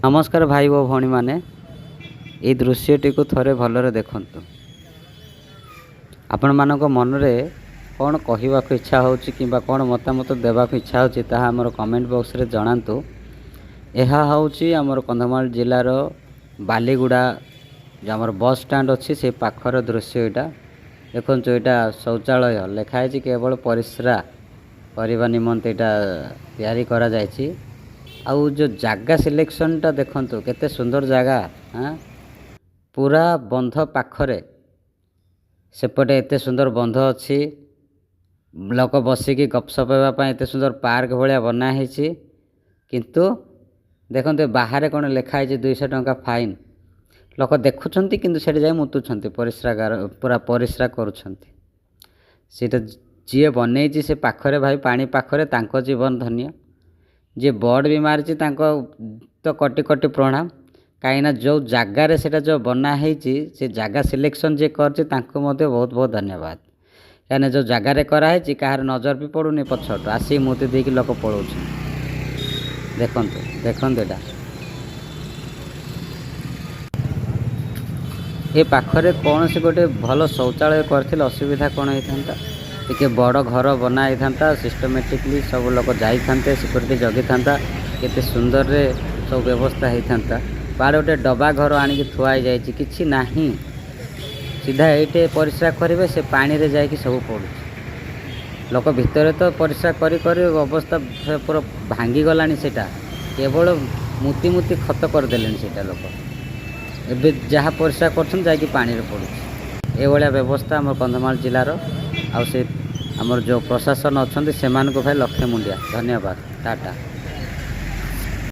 नमस्कार भाई ओ भौणी माने ये दृश्यटी को थोड़े भलरे देखंतु। आपण मानक मनरे कौन कहवा इच्छा होची किंबा कौन मतामत देवा इच्छा होची ताहा हमर कमेंट बॉक्स रे जणांतु। एहा होची हमर कंधमाल जिल्लार बालीगुड़ा जो हमर बस स्टैंड अच्छी से पाखर दृश्य एटा देखंतु। एटा शौचालय लिखाई केवल परिश्रा करने निमंते एटा तैयारी करा जायछि। आउ जो जगह सिलेक्शन टा देखंतु केते सुंदर जगह। हाँ पूरा बंध पाखरे सेपटे एते सुंदर बंध अच्छी लोक बसिकी गपसप होगापाई एते सुंदर पार्क भाया बनाई किंतु देखते बाहर कौन लिखाई 200 टंका फाइन लोक देखुंत किंतु से जाए मुतुंट परिश्रागार पूरा परिश्रा करुँच सीटा जी बनई से पाखरे भाई पानी पाखरे तांको जीवन धन्य जे बोर्ड भी मारी तो कटी कटी प्रणाम कहीं जो जगार से जो बनाई से जगह सिलेक्शन जे कर बहुत बहुत धन्यवाद। कहीं जो जगार कराई कहार नजर भी पड़ूनी पछट आसी मुति देकी लोक पलाऊ देखते देखते ये पाखरे कौन से गोटे भल शौचालय करथिल असुविधा कौन होता टे बड़ घर बनाई था सिस्टमेटिकली सब लोग जाई सिक्योरिटी जगी था केते सुंदर रे सब व्यवस्था होता बाड़ गोटे डबा घर आणिक थुआई जाइए कि नहीं सीधा ये परिश्रा करेंगे से पानी रे जाइए सब पड़ू लोक भितर तो परिश्रा कर अवस्था पूरा भांगी गलानी सेटा केवल मुति मुति खत करदे सेटा लोक एबे जहाँ परिश्रा कर पानी रे पड़ू ये व्यवस्था आम कंधमाल जिलार आउ से आमर जो प्रशासन अच्छा से भाई लक्षे मुंडिया धन्यवाद टाटा।